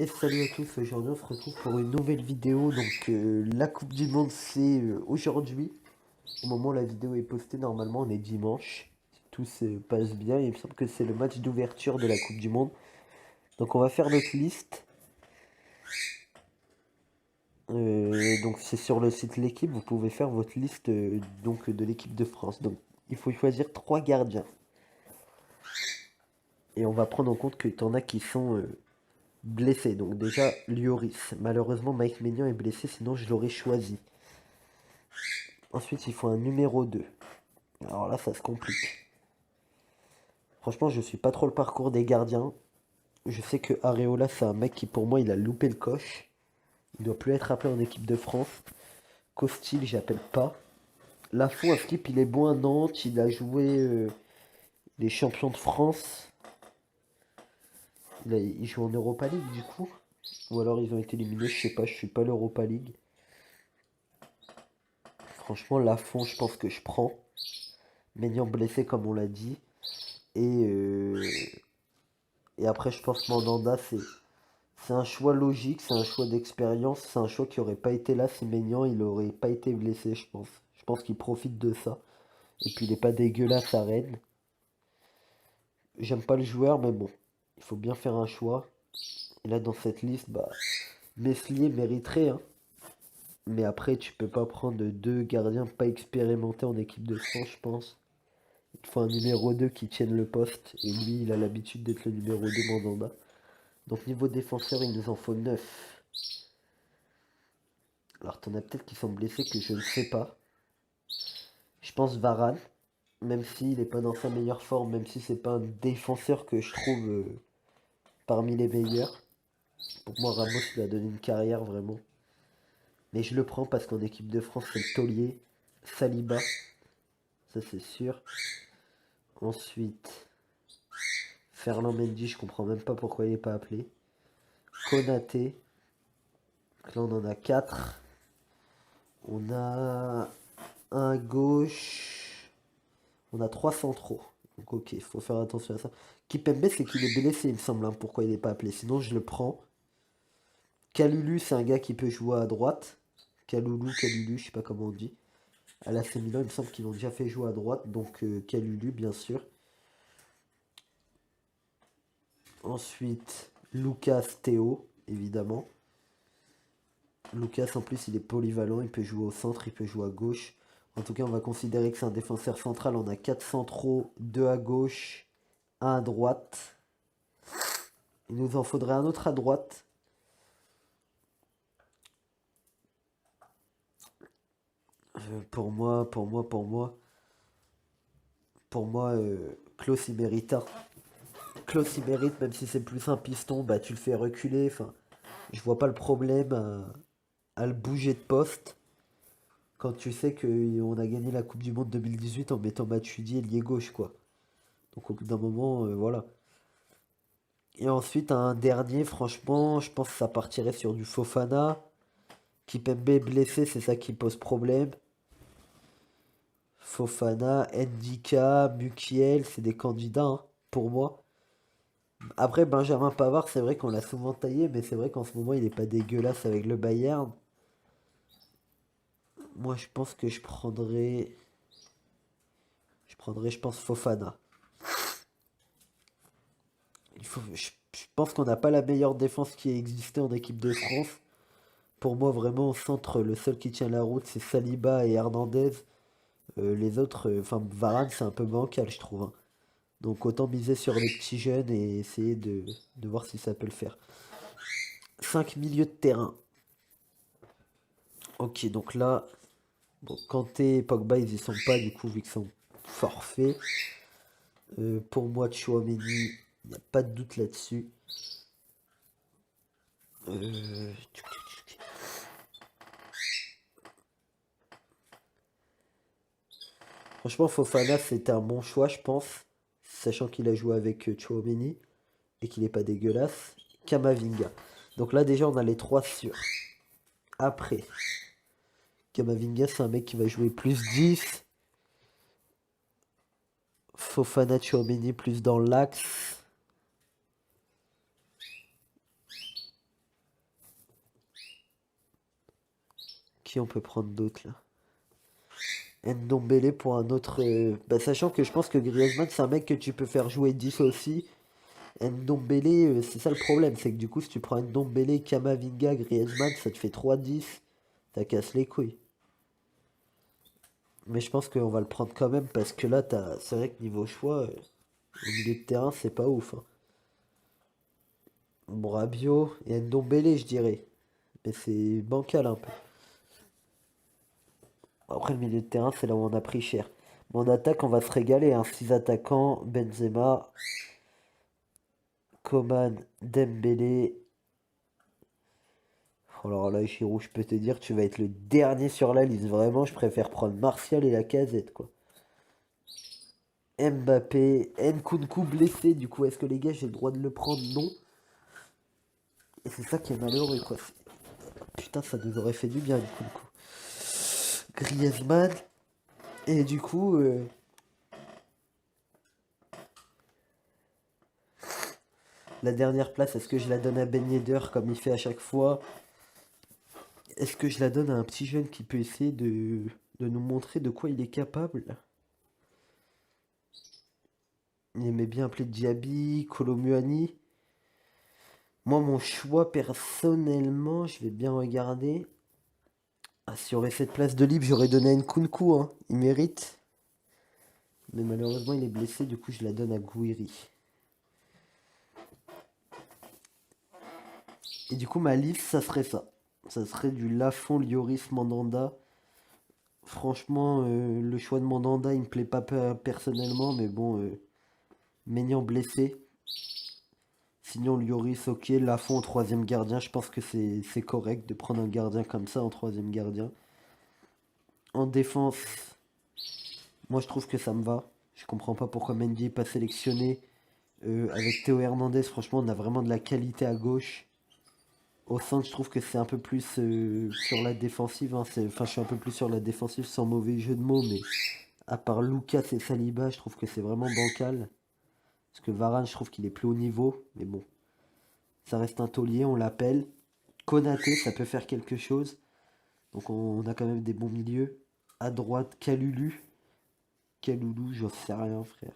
Et salut à tous, aujourd'hui on se retrouve pour une nouvelle vidéo. Donc la Coupe du Monde c'est aujourd'hui. Au moment où la vidéo est postée, normalement on est dimanche. Si tout se passe bien, il me semble que c'est le match d'ouverture de la Coupe du Monde. Donc on va faire notre liste. Donc c'est sur le site L'équipe, vous pouvez faire votre liste donc de l'équipe de France. Donc il faut choisir 3 gardiens. Et on va prendre en compte que t'en as qui sont blessés. Donc déjà Lloris. Malheureusement Mike Maignan est blessé, sinon je l'aurais choisi. Ensuite, il faut un numéro 2. Alors là, ça se complique. Franchement, je suis pas trop le parcours des gardiens. Je sais que Areola, c'est un mec qui, pour moi, il a loupé le coche. Il doit plus être appelé en équipe de France. Costil, j'appelle pas. Lafont, à Skip, il est bon à Nantes. Il a joué les champions de France. Il joue en Europa League, du coup. Ou alors ils ont été éliminés, je sais pas, je suis pas l'Europa League. Franchement, Lafont, je pense que je prends. Maignan blessé, comme on l'a dit. Et, euh, et après, je pense que Mandanda, c'est un choix logique, c'est un choix d'expérience, c'est un choix qui aurait pas été là si Maignan il aurait pas été blessé, je pense. Je pense qu'il profite de ça. Et puis il est pas dégueulasse à Rennes. J'aime pas le joueur, mais bon, il faut bien faire un choix. Et là dans cette liste, bah Meslier mériterait, hein. Mais après tu peux pas prendre deux gardiens pas expérimentés en équipe de France, je pense. Il faut un numéro 2 qui tienne le poste. Et lui, il a l'habitude d'être le numéro 2 Mandanda. Donc niveau défenseur, il nous en faut 9. Alors t'en as peut-être qui sont blessés que je ne sais pas. Je pense Varane, même s'il n'est pas dans sa meilleure forme, même si c'est pas un défenseur que je trouve parmi les meilleurs. Pour moi, Ramos il a donné une carrière vraiment. Mais je le prends parce qu'en équipe de France, c'est le taulier. Saliba, ça c'est sûr. Ensuite, Ferland Mendy, je comprends même pas pourquoi il n'est pas appelé. Konaté, donc là on en a 4. On a un gauche. On a 3 centraux. Donc ok, il faut faire attention à ça. Kipembe, c'est qu'il est blessé, il me semble, hein, pourquoi il n'est pas appelé. Sinon, je le prends. Kalulu, c'est un gars qui peut jouer à droite. Kalulu, je sais pas comment on dit. À l'AC Milan, il me semble qu'ils l'ont déjà fait jouer à droite. Donc Kalulu, bien sûr. Ensuite, Lucas Théo, évidemment. Lucas, en plus, il est polyvalent. Il peut jouer au centre, il peut jouer à gauche. En tout cas, on va considérer que c'est un défenseur central. On a 4 centraux, 2 à gauche, un à droite. Il nous en faudrait un autre à droite. Pour moi, Klaus il mérite un. Klaus il mérite, même si c'est plus un piston, bah tu le fais reculer. Enfin, je vois pas le problème à le bouger de poste quand tu sais qu'on a gagné la Coupe du Monde 2018 en mettant Matuidi ailier gauche, quoi. Donc au bout d'un moment, voilà. Et ensuite, un dernier, franchement, je pense que ça partirait sur du Fofana. Kipembe est blessé, c'est ça qui pose problème. Fofana, Ndika, Mukiel, c'est des candidats, hein, pour moi. Après, Benjamin Pavard, c'est vrai qu'on l'a souvent taillé, mais c'est vrai qu'en ce moment, il est pas dégueulasse avec le Bayern. Moi, je pense que je prendrais. Je pense, Fofana. Je pense qu'on n'a pas la meilleure défense qui ait existé en équipe de France. Pour moi, vraiment, au centre, le seul qui tient la route, c'est Saliba et Hernandez. Les autres, enfin, Varane, c'est un peu bancal, je trouve, hein. Donc, autant miser sur les petits jeunes et essayer de voir si ça peut le faire. 5 milieux de terrain. Ok, donc là, bon, Kanté et Pogba, ils y sont pas, du coup, vu qu'ils sont forfaits. Pour moi, Tchouaméni, il n'y a pas de doute là-dessus. Euh, Franchement, Fofana, c'était un bon choix, je pense. Sachant qu'il a joué avec Tchouaméni et qu'il est pas dégueulasse. Kamavinga. Donc là, déjà, on a les trois sûrs. Après, Kamavinga, c'est un mec qui va jouer plus 10. Fofana, Tchouaméni plus dans l'axe. Qui on peut prendre d'autre là? Ndombele pour un autre. Bah, sachant que je pense que Griezmann, c'est un mec que tu peux faire jouer 10 aussi. Ndombele, c'est ça le problème, c'est que du coup, si tu prends Ndombele, Kamavinga, Griezmann, ça te fait 3-10. Ça casse les couilles. Mais je pense qu'on va le prendre quand même parce que là, c'est vrai que niveau choix, au milieu de terrain, c'est pas ouf, hein. Bon, Rabiot et Ndombele, je dirais. Mais c'est bancal un peu. Après, le milieu de terrain, c'est là où on a pris cher. Mon attaque, on va se régaler, hein. 6 attaquants, Benzema, Coman, Dembélé. Alors là, Giroud, je peux te dire, tu vas être le dernier sur la liste. Vraiment, je préfère prendre Martial et la Casette, quoi. Mbappé, Nkunku blessé. Du coup, est-ce que les gars, j'ai le droit de le prendre? Non. Et c'est ça qui est malheureux, quoi. Putain, ça nous aurait fait du bien, Nkunku. Griezmann. Et du coup, la dernière place, est-ce que je la donne à Ben Yedder comme il fait à chaque fois? Est-ce que je la donne à un petit jeune qui peut essayer de nous montrer de quoi il est capable? Il aimait bien appeler Diaby, Kolomuani. Moi, mon choix personnellement, je vais bien regarder. Ah, si y aurait cette place de libre, j'aurais donné à Nkunku, hein. Il mérite. Mais malheureusement, il est blessé, du coup, je la donne à Gouiri. Et du coup, ma liste, ça serait ça. Ça serait du Lafont, Lloris, Mandanda. Franchement, le choix de Mandanda, il me plaît pas personnellement, mais bon, Maignan blessé. Sinon, Lloris, ok. Lafont en troisième gardien, je pense que c'est correct de prendre un gardien comme ça en troisième gardien. En défense, moi je trouve que ça me va. Je comprends pas pourquoi Mendy est pas sélectionné. Avec Théo Hernandez, franchement, on a vraiment de la qualité à gauche. Au centre, je trouve que c'est un peu plus sur la défensive, hein. Enfin, je suis un peu plus sur la défensive sans mauvais jeu de mots, mais à part Lucas et Saliba, je trouve que c'est vraiment bancal. Parce que Varane, je trouve qu'il est plus haut niveau, mais bon, ça reste un taulier, on l'appelle. Konaté, ça peut faire quelque chose. Donc on a quand même des bons milieux. À droite, Kalulu. Kalulu, j'en sais rien, frère.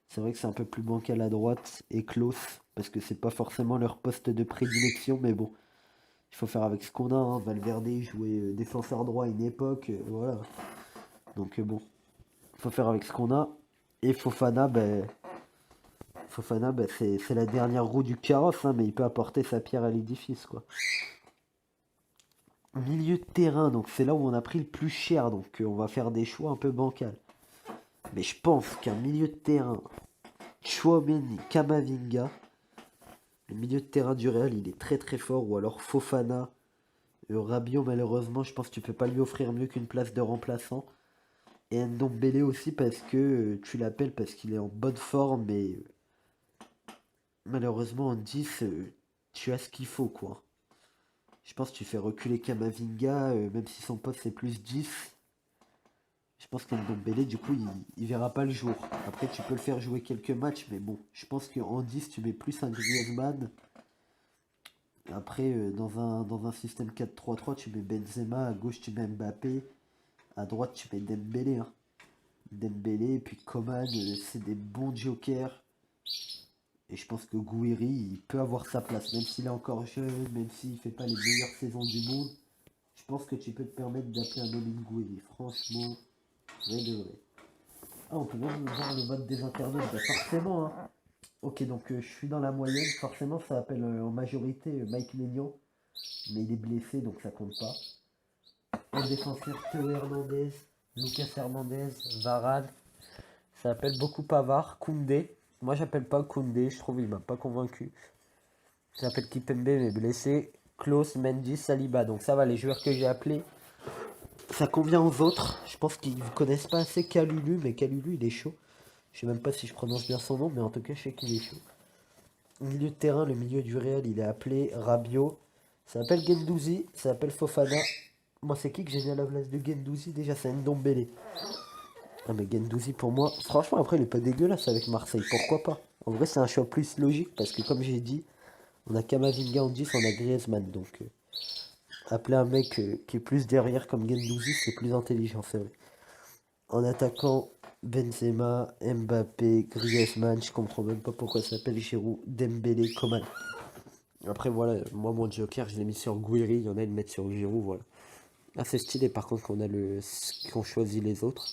C'est vrai que c'est un peu plus bancal à droite. Et Klaus, parce que c'est pas forcément leur poste de prédilection, mais bon. Il faut faire avec ce qu'on a, hein. Valverde jouait défenseur droit à une époque, voilà. Donc bon, il faut faire avec ce qu'on a. Et Fofana, c'est la dernière roue du carrosse, hein, mais il peut apporter sa pierre à l'édifice, quoi. Milieu de terrain, donc c'est là où on a pris le plus cher, donc on va faire des choix un peu bancals. Mais je pense qu'un milieu de terrain, Chouameni, Kamavinga, le milieu de terrain du Real, il est très très fort, ou alors Fofana. Rabiot, malheureusement, je pense que tu peux pas lui offrir mieux qu'une place de remplaçant. Et Ndombele aussi parce que tu l'appelles parce qu'il est en bonne forme, mais malheureusement en 10, tu as ce qu'il faut, quoi. Je pense que tu fais reculer Kamavinga, même si son poste c'est plus 10. Je pense qu'Ndombele, du coup, il verra pas le jour. Après, tu peux le faire jouer quelques matchs, mais bon, je pense qu'en 10, tu mets plus un Griezmann. Après, dans un système 4-3-3, tu mets Benzema, à gauche, tu mets Mbappé, à droite, tu mets Dembélé, hein. Dembélé, et puis Coman, c'est des bons jokers. Et je pense que Gouiri, il peut avoir sa place, même s'il est encore jeune, même s'il fait pas les meilleures saisons du monde. Je pense que tu peux te permettre d'appeler un Omin Gouiri. Franchement, vrai de vrai. Ah, on peut même voir le vote des internautes. Bah, forcément, hein. Ok, donc je suis dans la moyenne. Forcément, ça appelle en majorité Mike Maignan. Mais il est blessé, donc ça compte pas. En défenseur, Théo Hernandez, Lucas Hernandez, Varane. Ça appelle beaucoup Pavard, Koundé. Moi, j'appelle pas Koundé, je trouve qu'il m'a pas convaincu. J'appelle Kipembe, mais blessé. Klaus, Mendy, Saliba. Donc ça va, les joueurs que j'ai appelés, ça convient aux autres. Je pense qu'ils ne connaissent pas assez Kalulu, mais Kalulu, il est chaud. Je sais même pas si je prononce bien son nom, mais en tout cas, je sais qu'il est chaud. Milieu de terrain, le milieu du Real, il est appelé Rabiot. Ça s'appelle Gendouzi, ça s'appelle Fofana. Moi, c'est qui que j'ai mis à la place de Gendouzi? Déjà, c'est Ndombele. Ah, mais Gendouzi, pour moi, franchement, après, il est pas dégueulasse avec Marseille. Pourquoi pas? En vrai, c'est un choix plus logique parce que, comme j'ai dit, on a Kamavinga en 10, on a Griezmann. Donc, Appeler un mec qui est plus derrière comme Guendouzi, c'est plus intelligent, c'est vrai. En attaquant, Benzema, Mbappé, Griezmann, je comprends même pas pourquoi ça s'appelle Giroud, Dembélé, Coman. Après voilà, moi mon Joker, je l'ai mis sur Guiri, il y en a, ils le mettent sur Giroud, voilà. Ah, c'est stylé par contre qu'on choisit les autres.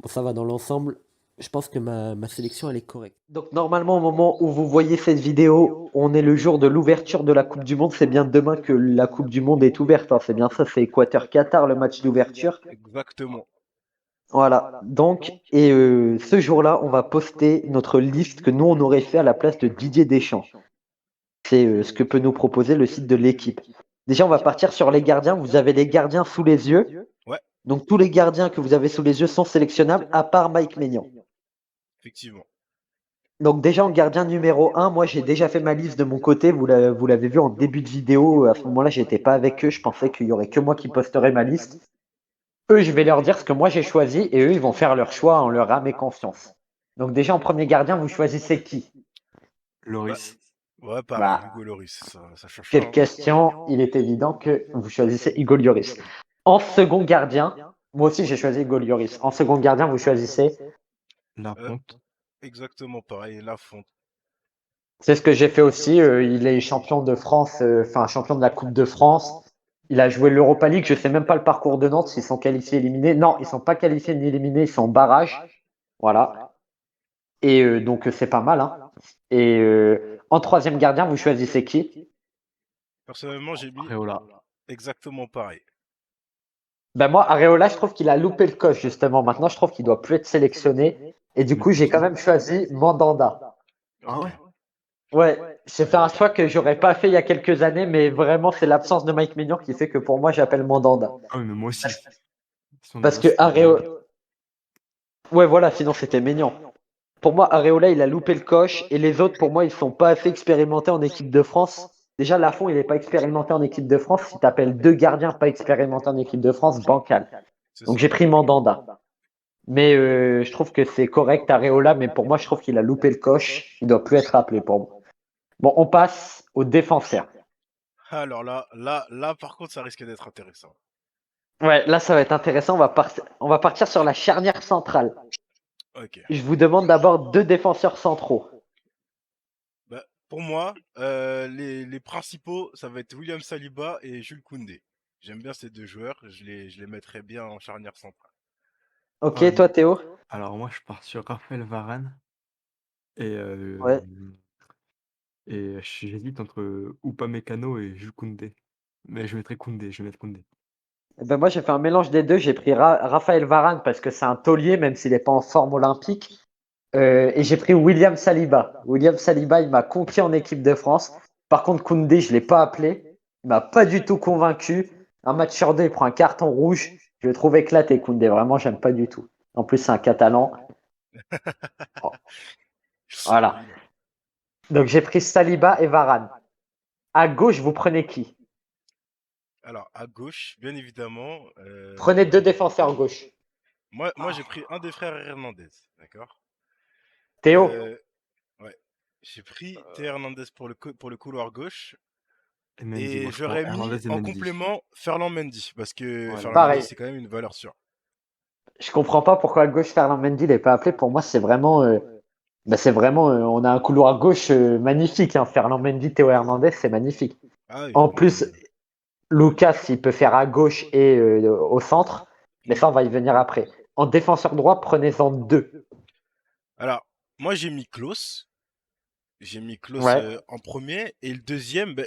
Bon, ça va dans l'ensemble. Je pense que ma sélection, elle est correcte. Donc normalement, au moment où vous voyez cette vidéo, on est le jour de l'ouverture de la Coupe du Monde. C'est bien demain que la Coupe du Monde est ouverte, hein. C'est bien ça, c'est Équateur-Qatar, le match d'ouverture. Exactement. Voilà. Donc, et ce jour-là, on va poster notre liste que nous, on aurait fait à la place de Didier Deschamps. C'est ce que peut nous proposer le site de l'équipe. Déjà, on va partir sur les gardiens. Vous avez les gardiens sous les yeux. Ouais, Donc tous les gardiens que vous avez sous les yeux sont sélectionnables, à part Mike Maignan. effectivement. Donc déjà en gardien numéro un, moi j'ai déjà fait ma liste de mon côté, vous l'avez vu en début de vidéo, à ce moment-là j'étais pas avec eux, je pensais qu'il y aurait que moi qui posterais ma liste. Eux je vais leur dire ce que moi j'ai choisi et eux ils vont faire leur choix en leur âme et confiance. Donc déjà en premier gardien, vous choisissez qui? Bah, Loris. ouais, pareil, Bah, Hugo Lloris, ça change pas, quelle hein. question, il est évident que vous choisissez Hugo Lloris. En second gardien, moi aussi j'ai choisi Hugo Lloris. En second gardien, vous choisissez. La Euh, Fonte. exactement pareil, Lafont. C'est ce que j'ai fait aussi. Il est champion de France, enfin champion de la Coupe de France. Il a joué l'Europa League. Je sais même pas le parcours de Nantes, s'ils sont qualifiés, éliminés. Non, ils sont pas qualifiés ni éliminés, ils sont en barrage. Voilà. Et donc c'est pas mal, hein. Et en troisième gardien, vous choisissez qui? Personnellement, j'ai mis Areola. exactement pareil. Ben moi, Areola, je trouve qu'il a loupé le coche justement. Maintenant, je trouve qu'il doit plus être sélectionné. Et du Mais coup, c'est j'ai quand qui? même choisi Mandanda. Ah Ok. ouais? Ouais, j'ai fait un choix que j'aurais pas fait il y a quelques années, mais vraiment, c'est l'absence de Mike Maignan qui fait que pour moi, j'appelle Mandanda. Ah oui, mais moi aussi. Si on a Parce là, que c'était Areola, Areola. ouais, voilà, sinon c'était Maignan. Pour moi, Areola, il a loupé le coche et les autres, pour moi, ils sont pas assez expérimentés en équipe de France. Déjà, Lafont, il n'est pas expérimenté en équipe de France. Si tu appelles deux gardiens pas expérimentés en équipe de France, bancal. C'est Donc ça. j'ai pris Mandanda. Mais je trouve que c'est correct, Areola, mais pour moi, je trouve qu'il a loupé le coche. Il doit plus être appelé pour moi. Bon, on passe aux défenseurs. Alors là, par contre, ça risque d'être intéressant. Ouais, là, ça va être intéressant. On va partir sur la charnière centrale. Ok. Je vous demande d'abord deux défenseurs centraux. Bah, pour moi, les principaux, ça va être William Saliba et Jules Koundé. J'aime bien ces deux joueurs, je les mettrais bien en charnière centrale. Ok, Ah, toi, Théo? alors moi, je pars sur Raphaël Varane et, Ouais. j'hésite entre Upamecano et Jules Koundé. Mais je mettrai Koundé, je vais mettre Koundé. Eh ben moi, j'ai fait un mélange des deux. J'ai pris Raphaël Varane parce que c'est un taulier, même s'il n'est pas en forme olympique. Et j'ai pris William Saliba. William Saliba, il m'a conquis en équipe de France. Par contre, Koundé, je ne l'ai pas appelé. Il m'a pas du tout convaincu. Un match sur deux, il prend un carton rouge. Je le trouve éclaté, Koundé. Vraiment, j'aime pas du tout. En plus, c'est un Catalan. Oh, voilà. Oui. Donc, j'ai pris Saliba et Varane. À gauche, vous prenez qui? Alors, à gauche, bien évidemment, Prenez deux défenseurs gauche. moi j'ai pris un des frères Hernandez, d'accord? Théo? Euh, ouais. J'ai pris Théo Hernandez pour le couloir gauche. Et Mendy, Et moi je prends j'aurais mis Hernandez et en Mendy. complément Ferland Mendy, parce que Voilà, Ferland Mendy, Pareil. c'est quand même une valeur sûre. Je comprends pas pourquoi à gauche Ferland Mendy n'est pas appelé. Pour moi, c'est vraiment, on a un couloir gauche magnifique, hein. Ferland Mendy, Théo Hernandez, c'est magnifique. Ah oui, En mais... plus, Lucas, il peut faire à gauche et au centre, mais hmm. ça, on va y venir après. En défenseur droit, prenez-en deux. Alors, moi j'ai mis Klaus. J'ai mis Klaus Ouais. en premier. Et le deuxième, ben,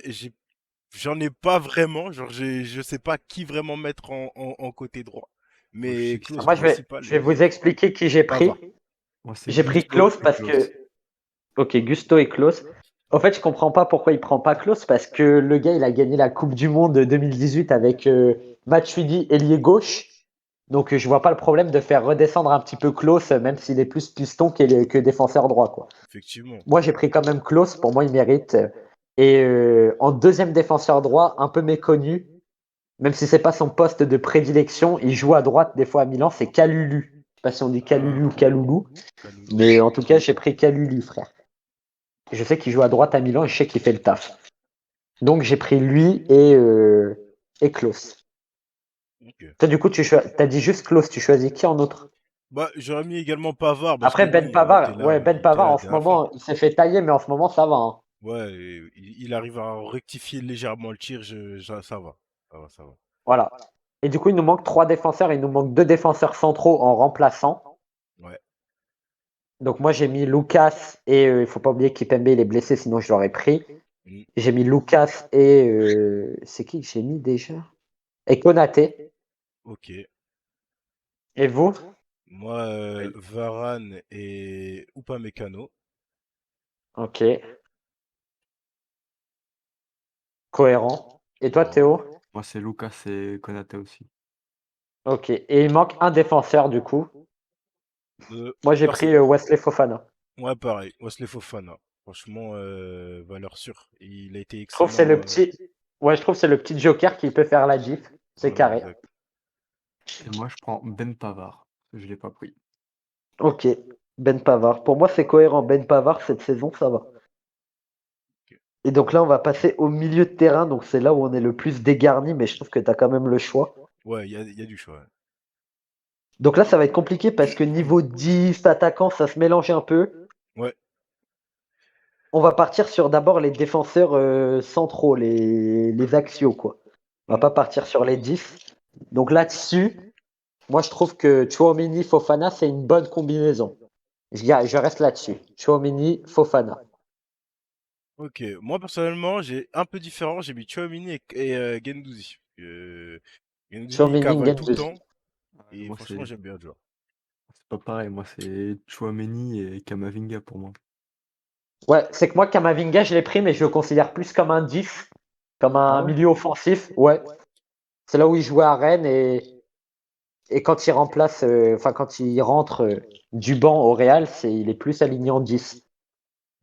j'en ai pas vraiment. Genre, je sais pas qui vraiment mettre en côté droit. moi je Mais sais qui Klaus c'est. Moi, principal, je vais vous expliquer qui j'ai ça pris. va. Moi c'est J'ai pris Gusto Klaus et parce Klose. que, ok, Gusto et Klaus. En fait, je comprends pas pourquoi il prend pas Klaus parce que le gars, il a gagné la Coupe du Monde 2018 avec Matuidi, ailier gauche. Donc, je vois pas le problème de faire redescendre un petit peu Klaus, même s'il est plus piston que défenseur droit, quoi. Effectivement. Moi, j'ai pris quand même Klaus. Pour moi, il mérite. Et en deuxième défenseur droit, un peu méconnu, même si c'est pas son poste de prédilection, il joue à droite des fois à Milan, c'est Kalulu. Je sais pas si on dit Ah, Kalulu ou Kaloulou, Kalulu. mais en tout cas, j'ai pris Kalulu, frère. Je sais qu'il joue à droite à Milan et je sais qu'il fait le taf. Donc j'ai pris lui et et Klose. Ok. Toi, du coup, t'as dit juste Klose, tu choisis qui en autre? Bah, j'aurais mis également Pavard parce que Après, Ben bon, Pavard, ouais, Ben il était Pavard, là la en ce dernière fois. moment, il s'est fait tailler, mais en ce moment, ça va, hein. Ouais, et il arrive à rectifier légèrement le tir, ça va. Ça va, ça va. Voilà. Et du coup, il nous manque 3 défenseurs, il nous manque 2 défenseurs centraux en remplaçant. Ouais. Donc moi, j'ai mis Lucas et il faut pas oublier qu'Ipembe, il est blessé, sinon je l'aurais pris. Mm, J'ai mis Lucas et c'est qui que j'ai mis déjà? Et Konaté. ok. Et vous? Moi, Varane et Upamecano. Ok, cohérent. Et toi, Cohérent. Théo? Moi, c'est Lucas et Konaté aussi. Ok. Et il manque un défenseur du coup. Euh, Moi, j'ai perso- pris Wesley Fofana. Ouais, pareil. Wesley Fofana. Franchement, valeur sûre. Il a été Je trouve que c'est le excellent. petit. Ouais, je trouve que c'est le petit joker qui peut faire la diff. C'est Voilà, carré. exact. Et moi, je prends Ben Pavard. Je l'ai pas pris. Ok. Ben Pavard. Pour moi, c'est cohérent. Ben Pavard, cette saison, ça va. Ok. Et donc là, on va passer au milieu de terrain. Donc c'est là où on est le plus dégarni, mais je trouve que tu as quand même le choix. Ouais, il y a du choix. Donc là, ça va être compliqué parce que niveau 10 attaquant, ça se mélange un peu. Ouais. On va partir sur d'abord les défenseurs centraux, les axiaux, quoi. On va Mm. pas partir sur les 10. Donc là-dessus, moi, je trouve que Chouameni, Fofana, c'est une bonne combinaison. Je reste là-dessus. Chouameni, Fofana. Ok. Moi, personnellement, j'ai un peu différent. J'ai mis Tchouaméni et Guendouzi. Guendouzi, il Chouameni, cavale tout le Gendouzi. temps. Ouais, Et moi, franchement, j'aime bien le joueur. c'est pas pareil. Moi, c'est Chouameni et Kamavinga pour moi. Ouais, c'est que moi, Kamavinga, je l'ai pris, mais je le considère plus comme un 10, comme Ah un ouais? milieu offensif. Ouais, c'est là où il jouait à Rennes et quand il remplace, enfin, quand il rentre du banc au Real, il est plus aligné en 10.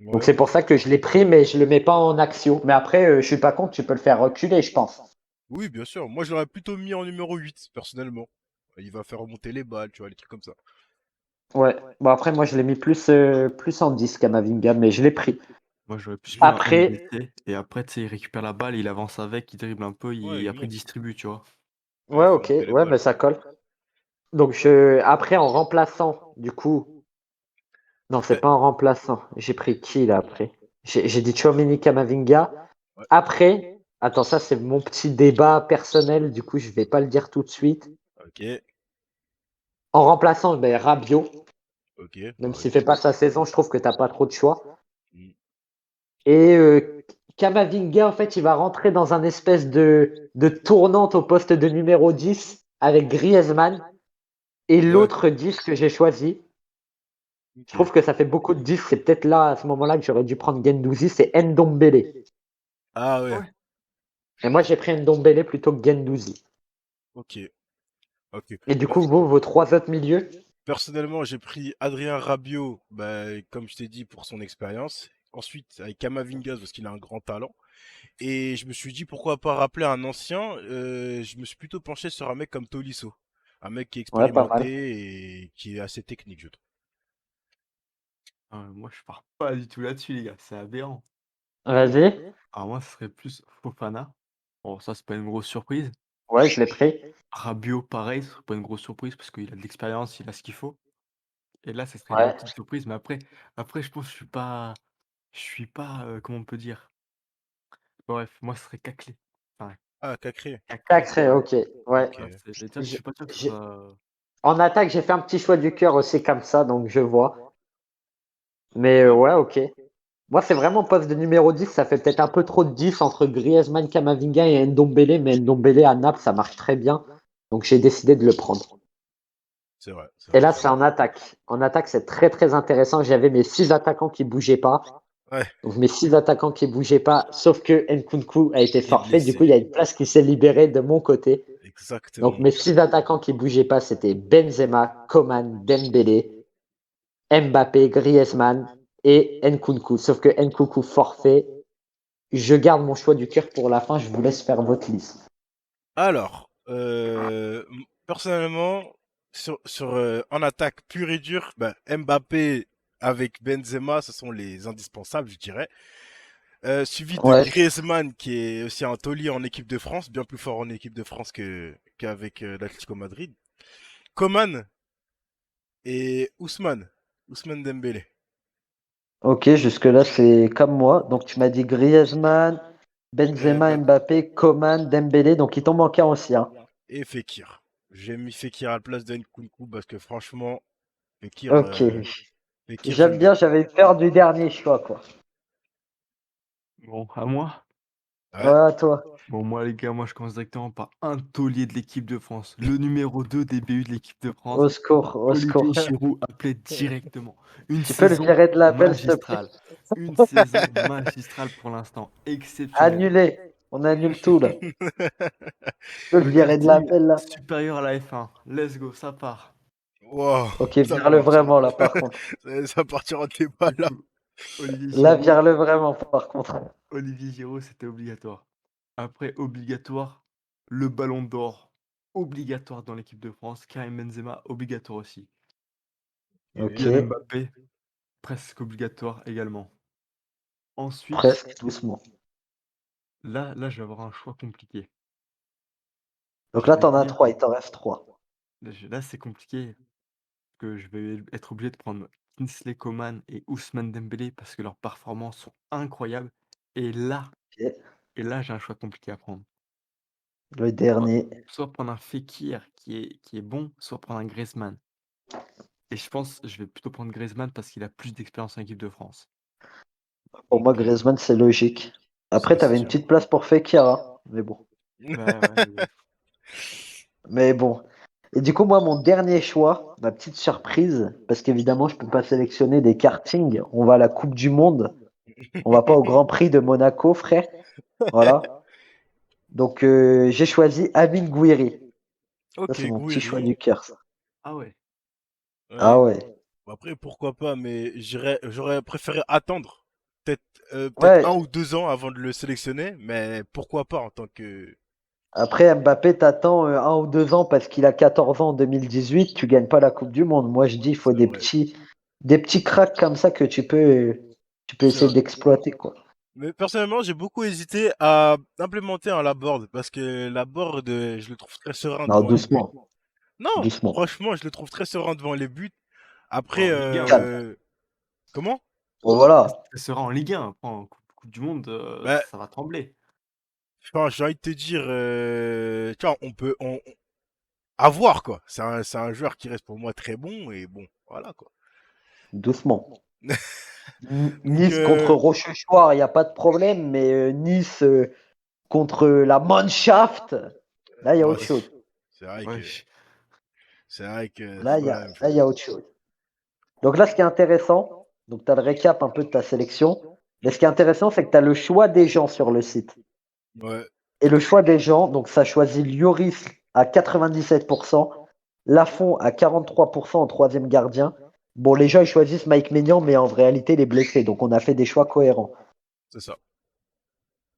Donc Ouais, c'est pour ça que je l'ai pris, mais je le mets pas en action. Mais après, je suis pas contre, tu peux le faire reculer, je pense. oui, bien sûr. Moi, je l'aurais plutôt mis en numéro 8, personnellement. Il va faire remonter les balles, tu vois, les trucs comme ça. Ouais. Bon après, moi, je l'ai mis plus en 10 Kamavinga, mais je l'ai pris. Moi, j'aurais plus mis un Après, MBC. Et après, tu sais, il récupère la balle, il avance avec, il dribble un peu, Ouais, il après, il monte. distribue, tu vois. Ouais, il ouais, fait ok, monter les ouais, balles. mais ça colle. Donc après, en remplaçant, du coup, non, c'est Ben, pas en remplaçant. J'ai pris qui là après? J'ai dit Tchouaméni Kamavinga. ouais, Après, attends, ça c'est mon petit débat personnel, du coup je vais pas le dire tout de suite. ok, En remplaçant, ben, Rabiot, ok, même s'il pareil. fait pas sa saison, je trouve que t'as pas trop de choix. Mm. Et Kamavinga, en fait, il va rentrer dans un espèce de tournante au poste de numéro 10 avec Griezmann. Et Ouais, l'autre 10 que j'ai choisi, je ok. trouve que ça fait beaucoup de 10. C'est peut-être là, à ce moment-là, que j'aurais dû prendre Gendouzi, c'est Ndombele. Ah Ah ouais, ouais? Et moi, j'ai pris Ndombele plutôt que Gendouzi. ok, ok. Et du Ben, coup, vos 3 autres milieux? personnellement, j'ai pris Adrien Rabiot, bah, comme je t'ai dit, pour son expérience. Ensuite, avec Kamavinga, parce qu'il a un grand talent. Et je me suis dit, pourquoi pas rappeler un ancien. Je me suis plutôt penché sur un mec comme Tolisso. Un mec qui est Ouais, pas mal. expérimenté et qui est assez technique, je trouve. Ah, moi, je pars pas du tout là-dessus, les gars. C'est aberrant. Vas-y. Alors moi, ce serait plus Fofana. Bon, ça, c'est pas une grosse surprise. Ouais, je l'ai pris. Rabiot, pareil, ce serait pas une grosse surprise parce qu'il a de l'expérience, il a ce qu'il faut. Et là, ce serait une Ouais. petite surprise, mais après, je pense que je suis pas, comment on peut dire? Bref, moi, ce serait Caclé. Enfin, Ah, Cacré. Caclé. Sacré, ok. Ouais. Ok. Ouais, c'est déjà, je J'ai- suis pas sûr que ce j'ai- soit. En attaque, j'ai fait un petit choix du cœur aussi comme ça, donc je vois. Mais Ok. ouais, ok. Moi, c'est vraiment poste de numéro 10. Ça fait peut-être un peu trop de 10 entre Griezmann, Kamavinga et Ndombele, mais Ndombele à Naples, ça marche très bien. Donc j'ai décidé de le prendre. C'est vrai, c'est Et vrai, là, c'est c'est vrai. en attaque. En attaque, c'est très très intéressant. J'avais mes 6 attaquants qui bougeaient pas. Ouais, Donc mes 6 attaquants qui bougeaient pas, sauf que Nkunku a été il est forfait. Du coup, blessé. il y a une place qui s'est libérée de mon côté. Donc Exactement. mes 6 attaquants qui bougeaient pas, c'était Benzema, Coman, Dembélé, Mbappé, Griezmann et Nkunku. Sauf que Nkunku forfait. Je garde mon choix du cœur pour la fin. Je vous laisse faire votre liste. Alors, personnellement, en attaque pure et dure, bah, Mbappé avec Benzema, ce sont les indispensables, je dirais. Suivi de Ouais. Griezmann, qui est aussi un taulier en équipe de France, bien plus fort en équipe de France qu'avec l'Atlético Madrid. Coman et Ousmane Dembélé. Ok, jusque-là, c'est comme moi. Donc, tu m'as dit Griezmann, Benzema, Ben, Mbappé, Coman, Dembélé. Donc, il t'en manque un aussi, hein. et Fekir. J'ai mis Fekir à la place d'Nkunku parce que franchement, Fekir, Ok. Fekir J'aime j'aime bien. bien, j'avais peur du dernier choix, quoi. Bon, à moi? Ouais. Ouais, toi. Bon, moi, les gars, moi, je commence directement par un taulier de l'équipe de France. Le numéro 2 des BU de l'équipe de France, Au secours, au Olivier secours. Giroud, appelé directement. Une Tu peux le saison virer de l'appel, s'il te plaît? magistrale. Une saison magistrale pour l'instant. Exceptionnelle. Annulé. On annule tout, là. Tu peux le Le virer de karting l'appel, là. supérieur à la F1. Let's go, ça part. Wow, Ok, ça vire-le part. vraiment, là, par contre. Ça partira en débat Du là. coup, Olivier Là, Giroud, vire-le vraiment, par contre. Olivier Giroud, c'était obligatoire. Après, obligatoire, le ballon d'or. Obligatoire dans l'équipe de France. Karim Benzema, obligatoire aussi. Ok. Kylian Mbappé, presque obligatoire également. Ensuite, Presque, doucement. là, je vais avoir un choix compliqué. Donc Je là, vais t'en as dire, 3, il t'en reste 3. là, c'est compliqué, que je vais être obligé de prendre Kingsley Coman et Ousmane Dembélé parce que leurs performances sont incroyables. Et là, Ok. j'ai un choix compliqué à prendre. Le Soit, dernier. soit prendre un Fekir qui est bon, soit prendre un Griezmann. Et je pense je vais plutôt prendre Griezmann parce qu'il a plus d'expérience en équipe de France. Pour moi, Ok, Griezmann, c'est logique. Après, ça c'est t'avais une sûr. petite place pour Fekir, hein. Mais bon. Ouais, ouais, mais Mais bon. Et du coup, moi, mon dernier choix, ma petite surprise, parce qu'évidemment, je peux pas sélectionner des kartings. On va à la Coupe du Monde. On va pas au Grand Prix de Monaco, frère. Voilà. Donc, j'ai choisi Amine Gouiri. Ça, Ok, c'est mon petit choix Gouiri. du cœur, ça. ah ouais. Ah Ouais. ouais. Après, pourquoi pas, mais j'aurais préféré attendre peut-être peut-être Ouais. 1 ou 2 ans avant de le sélectionner, mais pourquoi pas en tant que. Après, Mbappé t'attend 1 ou 2 ans parce qu'il a 14 ans en 2018. Tu gagnes pas la Coupe du Monde. Moi, je dis, il faut C'est vrai, des petits cracks comme ça que tu peux c'est essayer vrai. d'exploiter, quoi. Mais personnellement, j'ai beaucoup hésité à implémenter un Laborde parce que Laborde, je le trouve très serein Non, devant les buts. doucement. Non, Doucement. franchement, je le trouve très serein devant les buts. Après, En Ligue 1. Calme. comment? Bon, voilà. Ça sera en Ligue 1. Après, en Coupe du Monde, Bah, ça va trembler. enfin, j'ai envie de te dire, tu vois, à voir quoi. C'est un joueur qui reste pour moi très bon et bon, voilà quoi. Doucement. Donc, Nice contre Rochechouart, il n'y a pas de problème. Mais Nice contre la Mannschaft, là, il y a bah, autre chose. c'est vrai que Wesh. c'est Là, pas la même il chose. y a autre chose. Donc là, ce qui est intéressant, donc tu as le récap un peu de ta sélection. Mais ce qui est intéressant, c'est que tu as le choix des gens sur le site. Ouais, Et le choix des gens, donc ça choisit Lloris à 97%, Lafont à 43% en troisième gardien. Bon, les gens, ils choisissent Mike Maignan, mais en réalité, il est blessé. Donc on a fait des choix cohérents. c'est ça.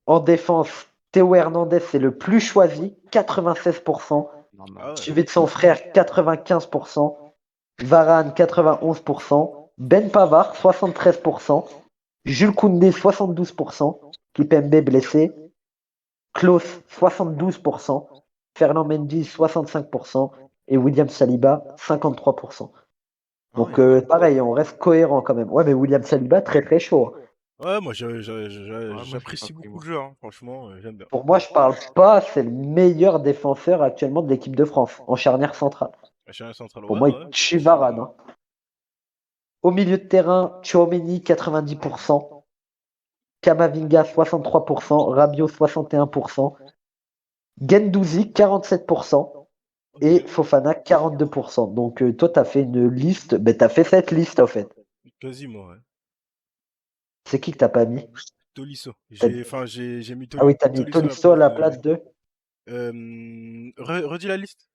En défense, Théo Hernandez, c'est le plus choisi, 96%, Normal. Ah ouais. suivi de son frère, 95%, Varane, 91%, Ben Pavard, 73%, Jules Koundé, 72%, Kipembe blessé, Klose, 72%, Fernand Mendy, 65% et William Saliba, 53%. Ah Donc ouais. pareil, on reste cohérent quand même. Ouais, mais William Saliba, très très chaud, hein. Ouais, moi Ouais, moi, je l'ai pas j'apprécie pris, beaucoup le moi. jeu, hein. Franchement, j'aime bien. Pour moi, je parle pas, c'est le meilleur défenseur actuellement de l'équipe de France, en charnière centrale. La charnière centrale, Pour ouais, moi, il ouais. tue Varane, hein. Au milieu de terrain, Tchouaméni, 90%, Kamavinga, 63%, Rabiot, 61%, Gendouzi, 47%, Ok, et Fofana 42%. Donc toi, tu as fait une liste, ben, tu as fait cette liste en fait. quasiment, ouais. C'est qui que t'as pas mis? Tolisso. T'as- Enfin, j'ai mis Ah oui, tu as mis Tolisso à la Tolisso à place la de. place de Redis la liste.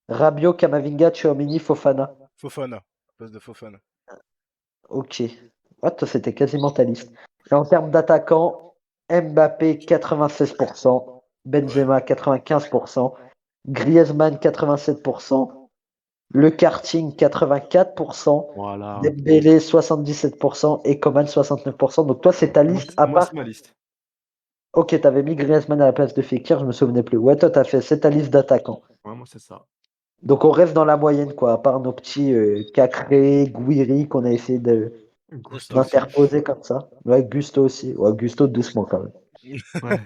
Rabiot, Kamavinga, Tchouaméni, Fofana. Fofana, à la place de Fofana. Ok. Ah, toi, c'était quasiment ta liste. Et en termes d'attaquants, Mbappé 96%, Ouais. Benzema 95%, Griezmann 87%, Le karting 84%, Voilà, ok. Dembélé 77% et Coman 69%. Donc toi, c'est ta Moi, liste c'est à moi, part. c'est ma liste. Ok, t'avais mis Griezmann à la place de Fekir, je me souvenais plus. Ouais, toi, c'est ta liste d'attaquants. Ouais, moi, c'est ça. Donc on reste dans la moyenne, quoi, à part nos petits Cacré, Gouiri qu'on a essayé Gusto ça. aussi. d'interposer comme ça. Ouais, Gusto aussi. Ouais, Gusto doucement quand même. Ouais.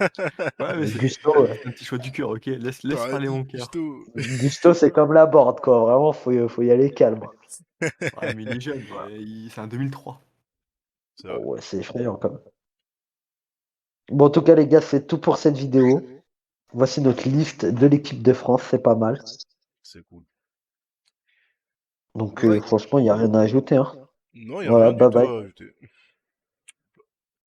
Ouais, mais Gusto, c'est un petit choix du cœur, ok? Laisse T'aurais parler dit mon cœur. Gusto. C'est comme la board, quoi. Vraiment, faut y aller calme. Ouais, mais il est jeune, c'est un 2003. C'est vrai, Oh, ouais, c'est effrayant quand même. Bon, en tout cas, les gars, c'est tout pour cette vidéo. Voici notre liste de l'équipe de France, c'est pas mal. c'est cool. Donc, Ouais, franchement, il n'y a rien à ajouter. Hein. non, il n'y a Voilà, rien du bye tout bye. à ajouter.